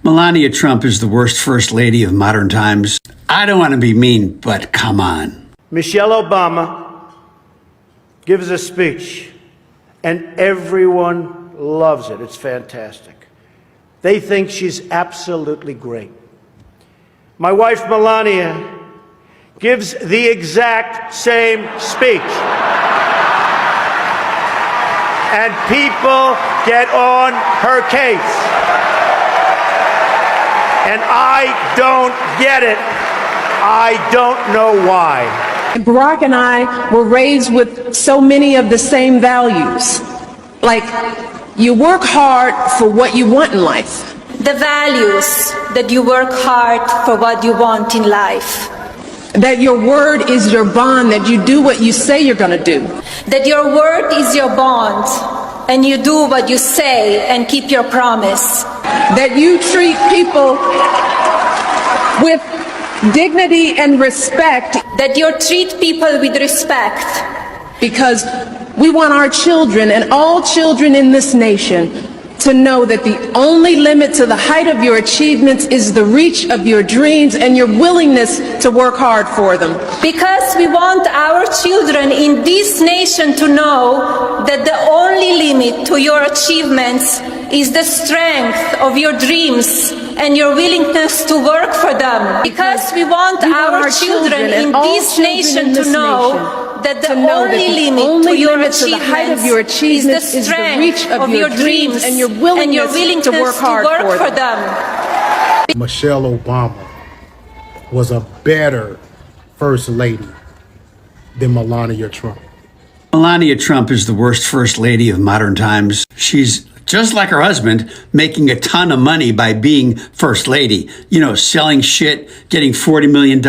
Melania Trump is the worst first lady of modern times. I don't want to be mean, but come on. Michelle Obama gives a speech, and everyone loves it. It's fantastic. They think she's absolutely great. My wife, Melania, gives the exact same speech. And people get on her case. And I don't get it. I don't know why. Barack and I were raised with so many of the same values. Like, you work hard for what you want in life. The values that you work hard for what you want in life. That your word is your bond, that you do what you say you're going to do. That your word is your bond, and you do what you say and keep your promise. That you treat people with dignity and respect. That you treat people with respect. Because we want our children and all children in this nation to know that the only limit to the height of your achievements is the reach of your dreams and your willingness to work hard for them. Because we want our children in this nation to know that the only limit to your achievements is the strength of your dreams and your willingness to work for them. Because we want our children in this nation to know that the only limit to your achievements is the strength of your dreams and your willingness to work hard for them. Michelle Obama was a better first lady than Melania Trump. Melania Trump is the worst first lady of modern times. She's just like her husband, making a ton of money by being first lady. You know, selling shit, getting $40 million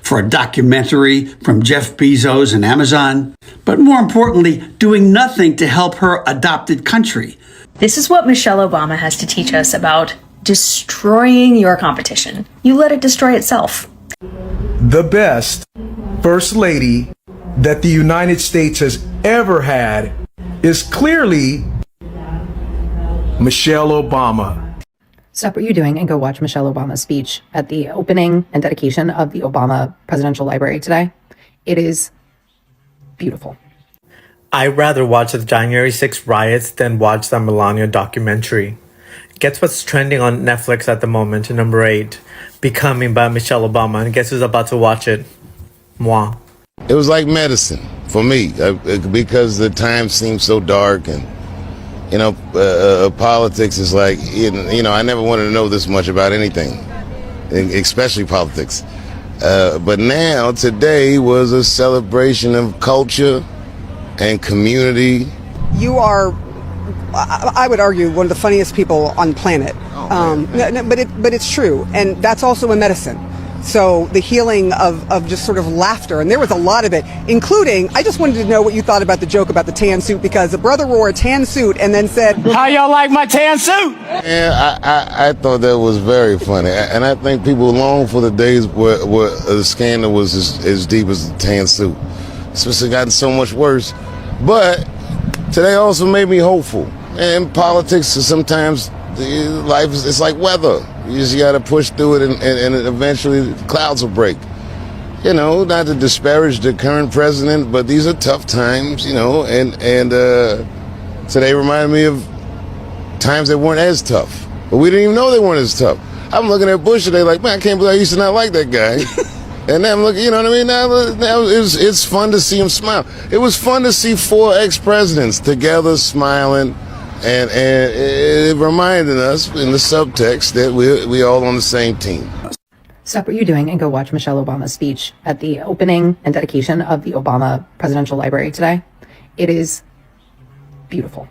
for a documentary from Jeff Bezos and Amazon. But more importantly, doing nothing to help her adopted country. This is what Michelle Obama has to teach us about destroying your competition. You let it destroy itself. The best first lady that the United States has ever had is clearly Michelle Obama. Stop what you're doing and go watch Michelle Obama's speech at the opening and dedication of the Obama Presidential Library today. It is beautiful. I'd rather watch the January 6th riots than watch the Melania documentary. Guess what's trending on Netflix at the moment? Number 8, Becoming by Michelle Obama. And guess who's about to watch it? Moi. It was like medicine for me because the time seemed so dark and politics is like, I never wanted to know this much about anything, especially politics. But now, today was a celebration of culture and community. You are, I would argue, one of the funniest people on the planet. But it's true, and that's also a medicine. So the healing of just sort of laughter, and there was a lot of it, including, I just wanted to know what you thought about the joke about the tan suit, because the brother wore a tan suit and then said, "How y'all like my tan suit?" Yeah, I thought that was very funny, and I think people long for the days where the scandal was as deep as the tan suit. It's gotten so much worse, but today also made me hopeful. And politics, sometimes life is like weather. You just got to push through it, and eventually the clouds will break. Not to disparage the current president, but these are tough times, and today reminded me of times that weren't as tough. But we didn't even know they weren't as tough. I'm looking at Bush today like, man, I can't believe I used to not like that guy. And then I'm looking, you know what I mean? Now it's fun to see him smile. It was fun to see 4 ex-presidents together smiling. And it reminded us in the subtext that we all on the same team. Stop what you're doing and go watch Michelle Obama's speech at the opening and dedication of the Obama Presidential Library today. It is beautiful.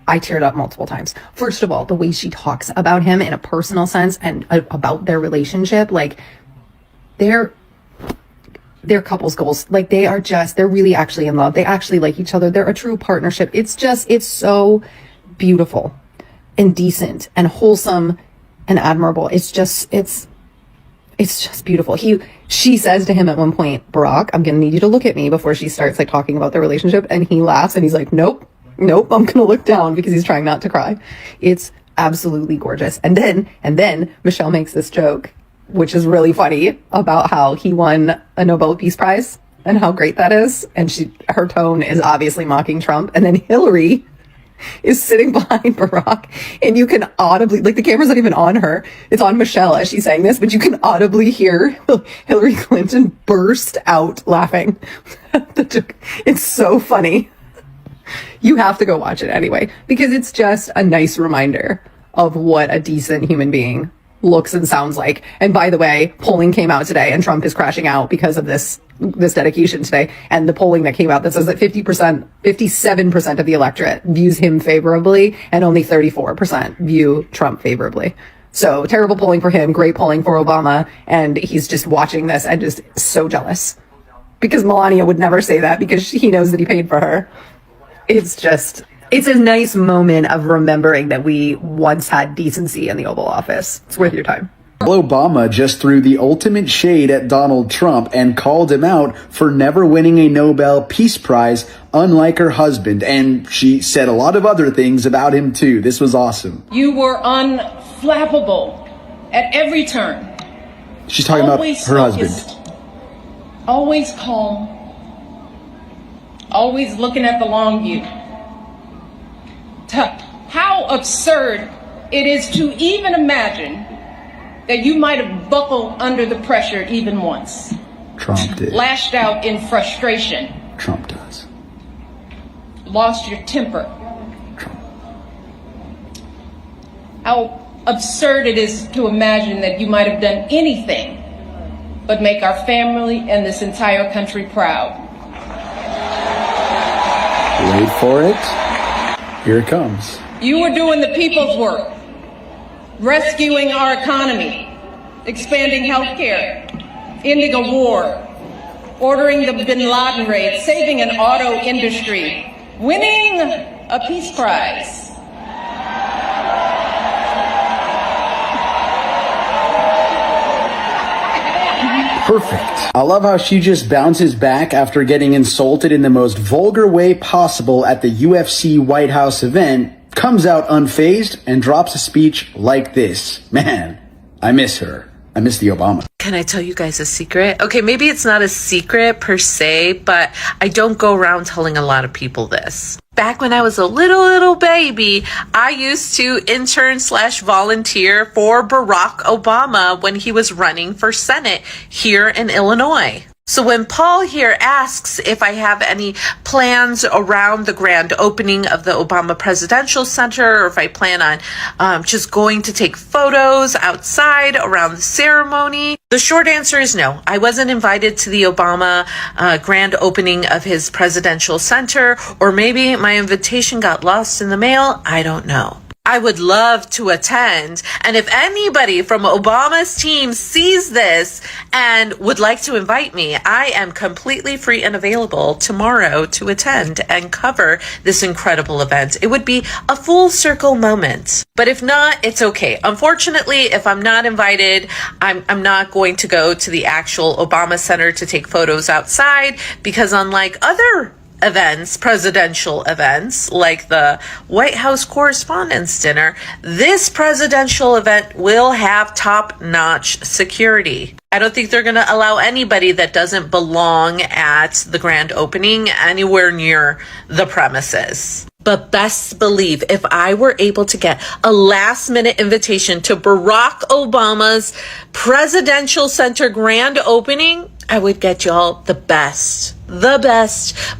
I teared up multiple times. First of all, the way she talks about him in a personal sense and about their relationship, like they're couples goals. Like they're really actually in love. They actually like each other. They're a true partnership. It's so beautiful and decent and wholesome and admirable. It's just beautiful. She says to him at one point, Barack, I'm going to need you to look at me before she starts like talking about their relationship. And he laughs and he's like, nope, I'm going to look down, because he's trying not to cry. It's Absolutely gorgeous. And then Michelle makes this joke, which is really funny, about how he won a Nobel Peace Prize and how great that is. And her tone is obviously mocking Trump. And then Hillary is sitting behind Barack, and you can audibly, like, the camera's not even on her, it's on Michelle as she's saying this, but you can audibly hear Hillary Clinton burst out laughing. The joke. It's so funny. You have to go watch it anyway, because it's just a nice reminder of what a decent human being looks and sounds like. And by the way, polling came out today, and Trump is crashing out because of this dedication today. And the polling that came out that says that 57% of the electorate views him favorably, and only 34% view Trump favorably. So terrible polling for him, great polling for Obama. And he's just watching this and just so jealous, because Melania would never say that, because he knows that he paid for her. It's a nice moment of remembering that we once had decency in the Oval Office. It's worth your time. Obama just threw the ultimate shade at Donald Trump and called him out for never winning a Nobel Peace Prize, unlike her husband. And she said a lot of other things about him too. This was awesome. You were unflappable at every turn. She's talking about her husband. Always calm. Always looking at the long view. How absurd it is to even imagine that you might have buckled under the pressure even once. Trump did. Lashed out in frustration. Trump does. Lost your temper. Trump. How absurd it is to imagine that you might have done anything but make our family and this entire country proud. Wait for it. Here it comes. You were doing the people's work, rescuing our economy, expanding health care, ending a war, ordering the bin Laden raid, saving an auto industry, winning a peace prize. Perfect. I love how she just bounces back after getting insulted in the most vulgar way possible at the UFC White House event, comes out unfazed, and drops a speech like this. Man, I miss her. I miss the Obama. Can I tell you guys a secret? Okay, maybe it's not a secret per se, but I don't go around telling a lot of people this. Back when I was a little baby, I used to intern/volunteer for Barack Obama when he was running for Senate here in Illinois. So when Paul here asks if I have any plans around the grand opening of the Obama Presidential Center, or if I plan on just going to take photos outside around the ceremony, the short answer is no. I wasn't invited to the Obama grand opening of his presidential center, or maybe my invitation got lost in the mail. I don't know. I would love to attend, and if anybody from Obama's team sees this and would like to invite me, I am completely free and available tomorrow to attend and cover this incredible event. It would be a full circle moment. But if not, it's okay. Unfortunately, if I'm not invited, I'm not going to go to the actual Obama Center to take photos outside, because unlike other events, presidential events, like the White House Correspondents' Dinner, this presidential event will have top-notch security. I don't think they're going to allow anybody that doesn't belong at the grand opening anywhere near the premises. But best believe, if I were able to get a last-minute invitation to Barack Obama's Presidential Center grand opening, I would get y'all the best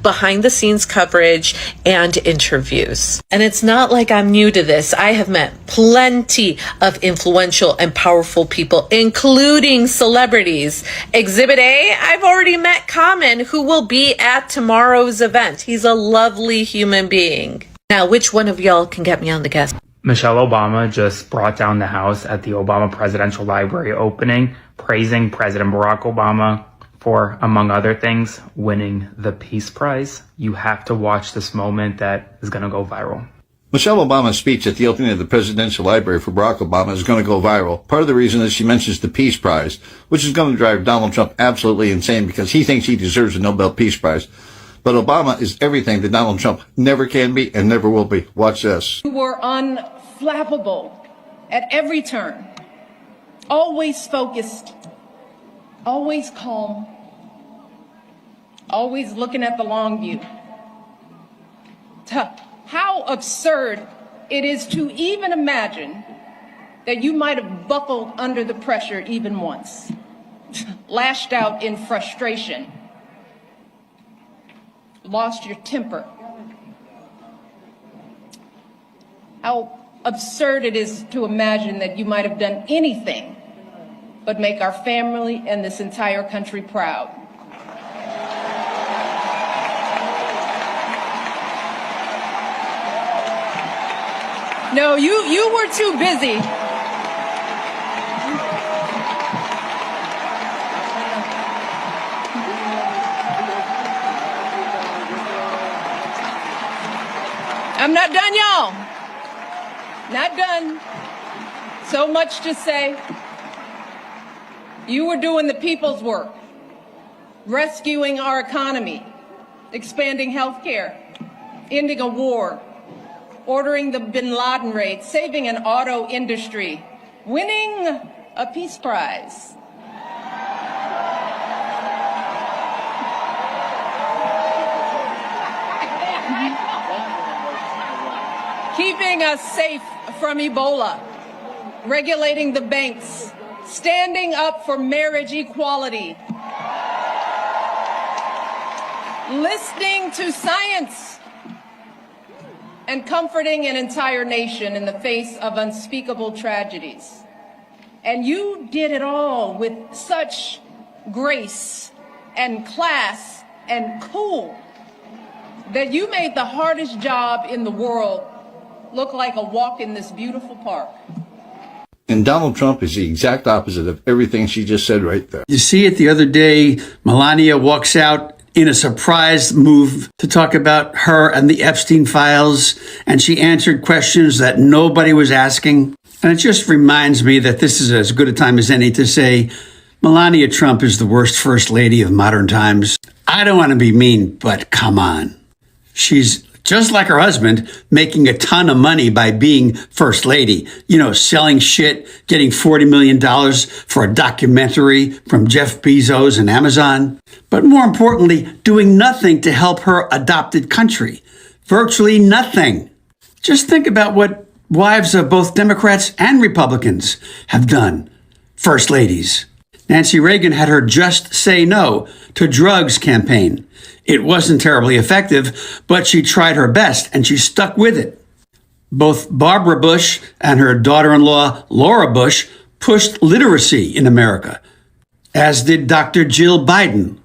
behind-the-scenes coverage and interviews. And it's not like I'm new to this. I have met plenty of influential and powerful people, including celebrities. Exhibit A, I've already met Common, who will be at tomorrow's event. He's a lovely human being. Now, which one of y'all can get me on the guest? Michelle Obama just brought down the house at the Obama Presidential Library opening, praising President Barack Obama for, among other things, winning the Peace Prize. You have to watch this moment that is going to go viral. Michelle Obama's speech at the opening of the Presidential Library for Barack Obama is going to go viral. Part of the reason is she mentions the Peace Prize, which is going to drive Donald Trump absolutely insane because he thinks he deserves a Nobel Peace Prize. But Obama is everything that Donald Trump never can be and never will be. Watch this. You were unflappable unflappable at every turn, always focused, always calm, always looking at the long view. How absurd it is to even imagine that you might have buckled under the pressure even once, lashed out in frustration, lost your temper. How absurd it is to imagine that you might have done anything but make our family and this entire country proud. No, you were too busy. I'm not done, y'all. Not done. So much to say. You were doing the people's work, rescuing our economy, expanding health care, ending a war, ordering the bin Laden raid, saving an auto industry, winning a peace prize. Keeping us safe from Ebola, regulating the banks, standing up for marriage equality, listening to science, and comforting an entire nation in the face of unspeakable tragedies. And you did it all with such grace and class and cool that you made the hardest job in the world look like a walk in this beautiful park. And Donald Trump is the exact opposite of everything she just said right there. You see it the other day, Melania walks out in a surprise move to talk about her and the Epstein files, and she answered questions that nobody was asking. And it just reminds me that this is as good a time as any to say, Melania Trump is the worst first lady of modern times. I don't want to be mean, but come on. She's just like her husband, making a ton of money by being first lady, selling shit, getting $40 million for a documentary from Jeff Bezos and Amazon. But more importantly, doing nothing to help her adopted country. Virtually nothing. Just think about what wives of both Democrats and Republicans have done. First ladies. Nancy Reagan had her Just Say No to Drugs campaign. It wasn't terribly effective, but she tried her best and she stuck with it. Both Barbara Bush and her daughter-in-law, Laura Bush, pushed literacy in America, as did Dr. Jill Biden.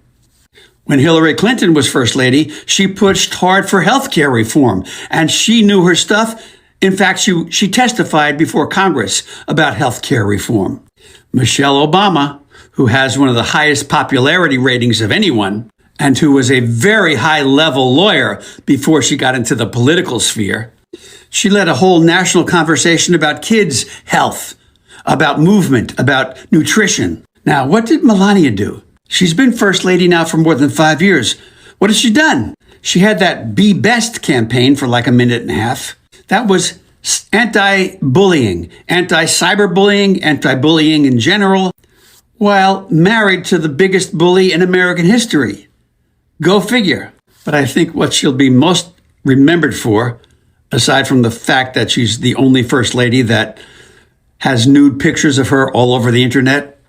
When Hillary Clinton was First Lady, she pushed hard for health care reform, and she knew her stuff. In fact, she testified before Congress about health care reform. Michelle Obama, who has one of the highest popularity ratings of anyone, and who was a very high-level lawyer before she got into the political sphere, she led a whole national conversation about kids' health, about movement, about nutrition. Now, what did Melania do? She's been First Lady now for more than 5 years. What has she done? She had that Be Best campaign for like a minute and a half. That was anti-bullying, anti-cyberbullying, anti-bullying in general, while married to the biggest bully in American history. Go figure. But I think what she'll be most remembered for, aside from the fact that she's the only First Lady that has nude pictures of her all over the internet,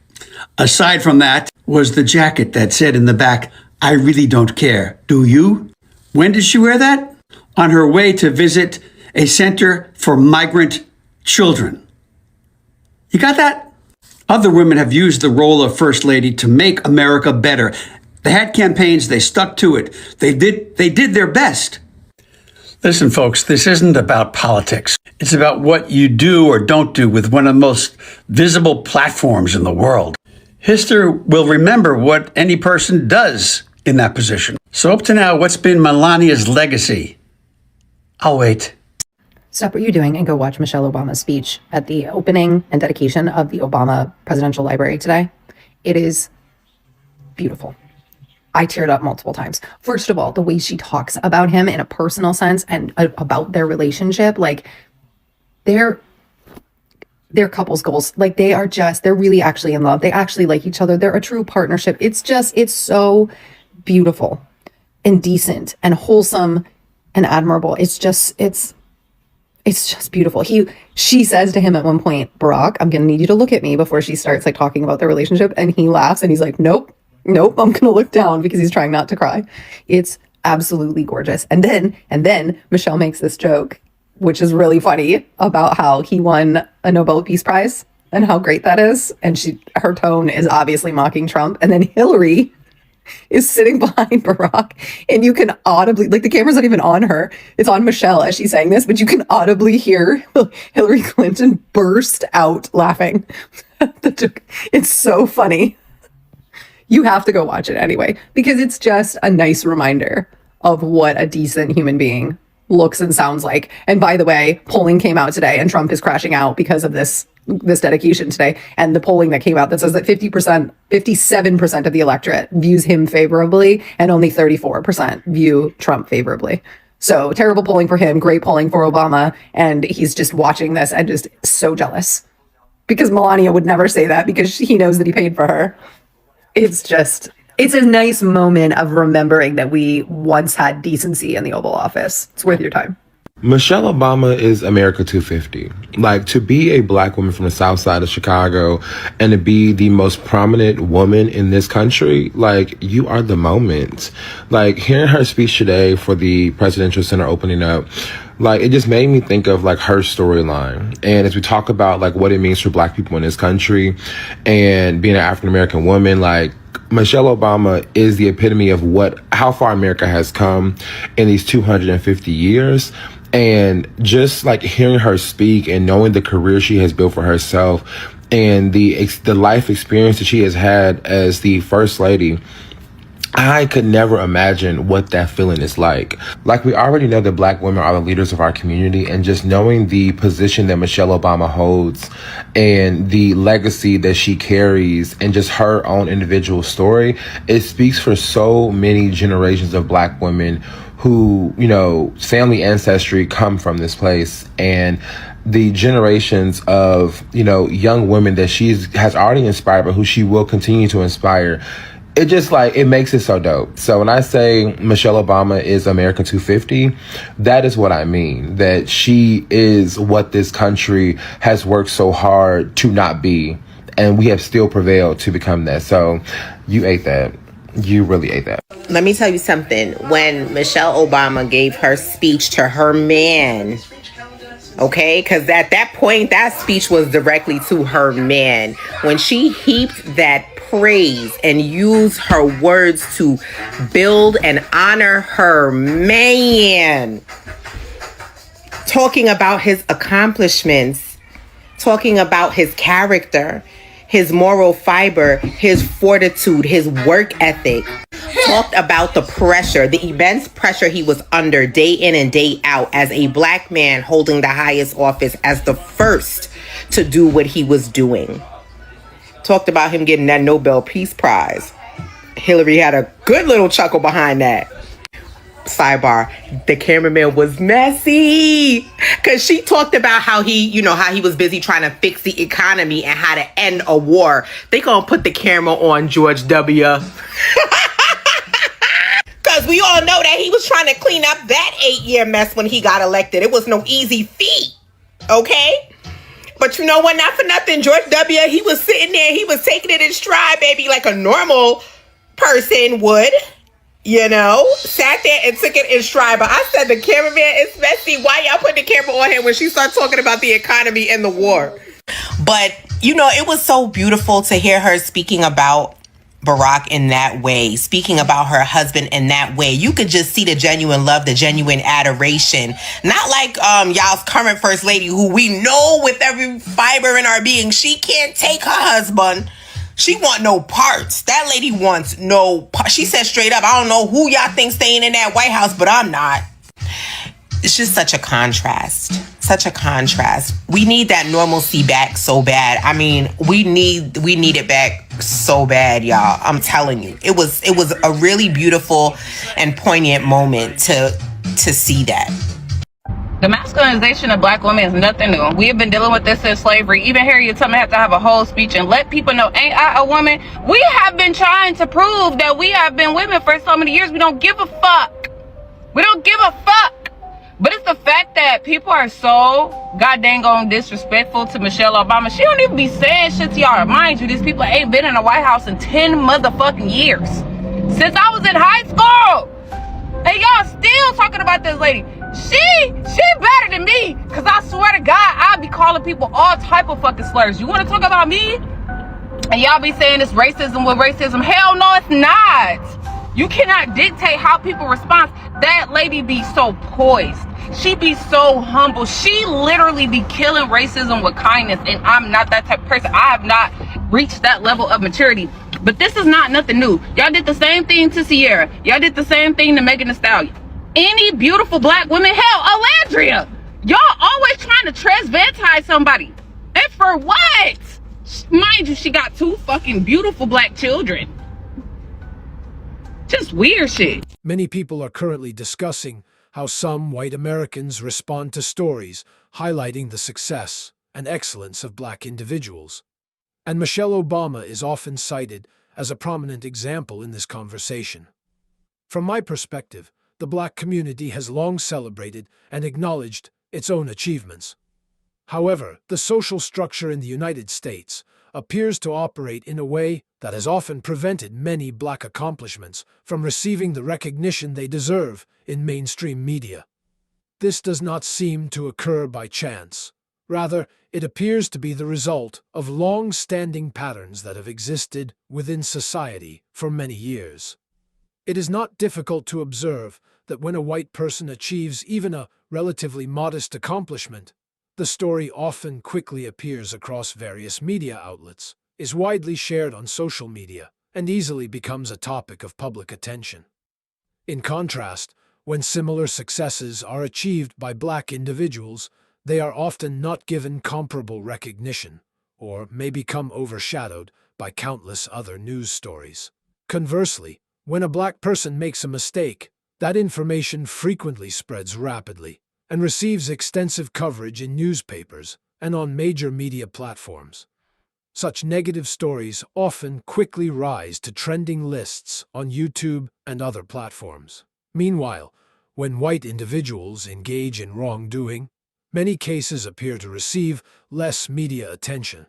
aside from that, was the jacket that said in the back, "I really don't care. Do you?" When did she wear that? On her way to visit a center for migrant children. You got that? Other women have used the role of First Lady to make America better. They had campaigns, they stuck to it. They did their best. Listen, folks, this isn't about politics. It's about what you do or don't do with one of the most visible platforms in the world. History will remember what any person does in that position. So up to now, what's been Melania's legacy? I'll wait. Stop what you're doing and go watch Michelle Obama's speech at the opening and dedication of the Obama Presidential Library today. It is beautiful. I teared up multiple times. First of all, the way she talks about him in a personal sense and about their relationship, like, they're couples goals. Like they're really actually in love. They actually like each other. They're a true partnership. It's so beautiful and decent and wholesome and admirable. It's just beautiful. She says to him at one point, Barack, I'm going to need you to look at me before she starts like talking about their relationship. And he laughs and he's like, nope, I'm going to look down, because he's trying not to cry. It's absolutely gorgeous. And then Michelle makes this joke, which is really funny, about how he won a Nobel Peace Prize and how great that is. And her tone is obviously mocking Trump. And then Hillary is sitting behind Barack, and you can audibly, like, the camera's not even on her, it's on Michelle as she's saying this, but you can audibly hear Hillary Clinton burst out laughing. It's so funny. You have to go watch it anyway, because it's just a nice reminder of what a decent human being looks and sounds like. And by the way, polling came out today, and Trump is crashing out because of this dedication today. And the polling that came out that says that 57% of the electorate views him favorably, and only 34% view Trump favorably. So terrible polling for him, great polling for Obama. And he's just watching this and just so jealous, because Melania would never say that, because he knows that he paid for her. It's a nice moment of remembering that we once had decency in the Oval Office. It's worth your time. Michelle Obama is America 250. Like, to be a black woman from the south side of Chicago and to be the most prominent woman in this country, like, you are the moment. Like, hearing her speech today for the Presidential Center opening up, like, it just made me think of like her storyline. And as we talk about like what it means for black people in this country and being an African American woman, like, Michelle Obama is the epitome of how far America has come in these 250 years. And just like hearing her speak and knowing the career she has built for herself and the life experience that she has had as the first lady, I could never imagine what that feeling is like. Like, we already know that black women are the leaders of our community, and just knowing the position that Michelle Obama holds and the legacy that she carries and just her own individual story, it speaks for so many generations of black women who, family ancestry come from this place, and the generations of, young women that she has already inspired, but who she will continue to inspire. It just it makes it so dope. So when I say Michelle Obama is America 250, that is what I mean. That she is what this country has worked so hard to not be. And we have still prevailed to become that. So you ate that. You really ate that. Let me tell you something. When Michelle Obama gave her speech to her man, okay, because at that point, that speech was directly to her man. When she heaped that praise and used her words to build and honor her man, talking about his accomplishments, talking about his character, his moral fiber, his fortitude, his work ethic, talked about the pressure, the immense pressure he was under day in and day out as a black man holding the highest office, as the first to do what he was doing. Talked about him getting that Nobel Peace Prize. Hillary had a good little chuckle behind that. Sidebar, the cameraman was messy because she talked about how he was busy trying to fix the economy and how to end a war. They gonna put the camera on George W. Because we all know that he was trying to clean up that 8-year mess when he got elected. It was no easy feat, okay? But you know what? Not for nothing, George W., he was sitting there, he was taking it in stride, baby, like a normal person would. Sat there and took it in stride. But I said the cameraman is messy. Why y'all put the camera on him when she started talking about the economy and the war? But, it was so beautiful to hear her speaking about Barack in that way, speaking about her husband in that way. You could just see the genuine love, the genuine adoration. Not like y'all's current first lady, who we know with every fiber in our being, she can't take her husband. She want no parts. That lady wants no parts. She said straight up, I don't know who y'all think staying in that White House, but I'm not. It's just such a contrast. Such a contrast. We need that normalcy back so bad. I mean, we need it back so bad, y'all. I'm telling you. It was a really beautiful and poignant moment to see that. The masculinization of black women is nothing new. We have been dealing with this since slavery. Even Harriet Tubman had to have a whole speech and let people know, ain't I a woman? We have been trying to prove that we have been women for so many years. We don't give a fuck. We don't give a fuck. But it's the fact that people are so goddamn disrespectful to Michelle Obama. She don't even be saying shit to y'all. Mind you, these people ain't been in the White House in 10 motherfucking years. Since I was in high school. And y'all still talking about this lady. She better than me. Cause I swear to God, I be calling people all type of fucking slurs. You wanna talk about me? And y'all be saying it's racism with racism. Hell no, it's not. You cannot dictate how people respond. That lady be so poised. She be so humble. She literally be killing racism with kindness. And I'm not that type of person. I have not reached that level of maturity. But this is not nothing new. Y'all did the same thing to Sierra. Y'all did the same thing to Megan Thee Stallion. Any beautiful black women, hell, Alandria. Y'all always trying to transvestite somebody. And for what? Mind you, she got 2 fucking beautiful black children. Just weird shit. Many people are currently discussing how some white Americans respond to stories highlighting the success and excellence of black individuals. And Michelle Obama is often cited as a prominent example in this conversation. From my perspective, the black community has long celebrated and acknowledged its own achievements. However, the social structure in the United States appears to operate in a way that has often prevented many black accomplishments from receiving the recognition they deserve in mainstream media. This does not seem to occur by chance. Rather, it appears to be the result of long-standing patterns that have existed within society for many years. It is not difficult to observe that when a white person achieves even a relatively modest accomplishment, the story often quickly appears across various media outlets, is widely shared on social media, and easily becomes a topic of public attention. In contrast, when similar successes are achieved by black individuals, they are often not given comparable recognition, or may become overshadowed by countless other news stories. Conversely, when a black person makes a mistake, that information frequently spreads rapidly and receives extensive coverage in newspapers and on major media platforms. Such negative stories often quickly rise to trending lists on YouTube and other platforms. Meanwhile, when white individuals engage in wrongdoing, many cases appear to receive less media attention.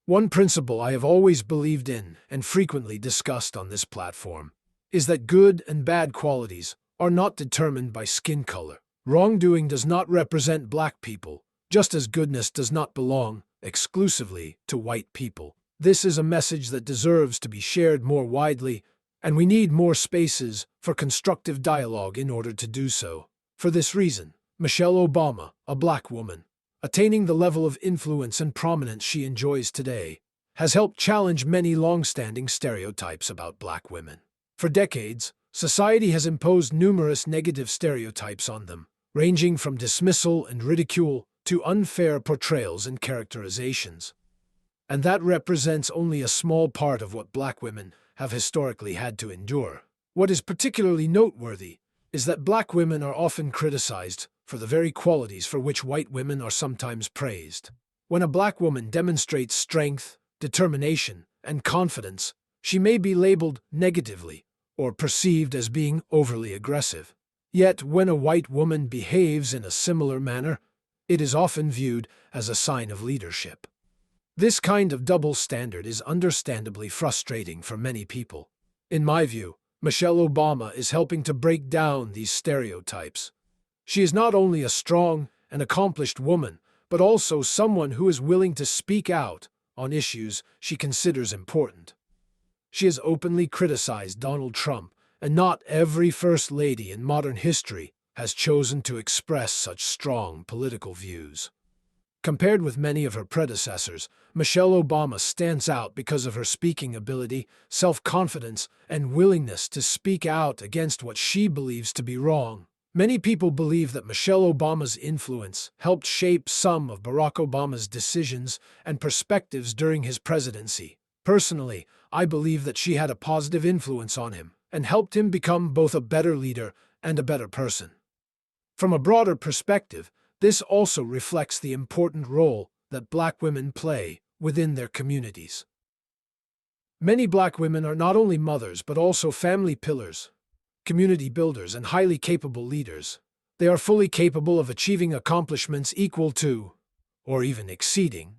One principle I have always believed in and frequently discussed on this platform is that good and bad qualities are not determined by skin color. Wrongdoing does not represent black people, just as goodness does not belong exclusively to white people. This is a message that deserves to be shared more widely, and we need more spaces for constructive dialogue in order to do so. For this reason, Michelle Obama, a black woman, attaining the level of influence and prominence she enjoys today, has helped challenge many long-standing stereotypes about black women. For decades, society has imposed numerous negative stereotypes on them, ranging from dismissal and ridicule to unfair portrayals and characterizations. And that represents only a small part of what black women have historically had to endure. What is particularly noteworthy is that black women are often criticized for the very qualities for which white women are sometimes praised. When a black woman demonstrates strength, determination, and confidence, she may be labeled negatively or perceived as being overly aggressive. Yet, when a white woman behaves in a similar manner, it is often viewed as a sign of leadership. This kind of double standard is understandably frustrating for many people. In my view, Michelle Obama is helping to break down these stereotypes. She is not only a strong and accomplished woman, but also someone who is willing to speak out on issues she considers important. She has openly criticized Donald Trump, and not every first lady in modern history has chosen to express such strong political views. Compared with many of her predecessors, Michelle Obama stands out because of her speaking ability, self-confidence, and willingness to speak out against what she believes to be wrong. Many people believe that Michelle Obama's influence helped shape some of Barack Obama's decisions and perspectives during his presidency. Personally, I believe that she had a positive influence on him and helped him become both a better leader and a better person. From a broader perspective, this also reflects the important role that Black women play within their communities. Many Black women are not only mothers but also family pillars, community builders, and highly capable leaders. They are fully capable of achieving accomplishments equal to, or even exceeding,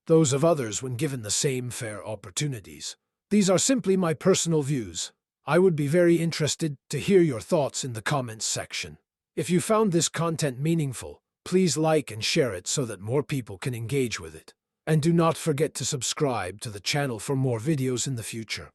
those of others when given the same fair opportunities. These are simply my personal views. I would be very interested to hear your thoughts in the comments section. If you found this content meaningful, please like and share it so that more people can engage with it. And do not forget to subscribe to the channel for more videos in the future.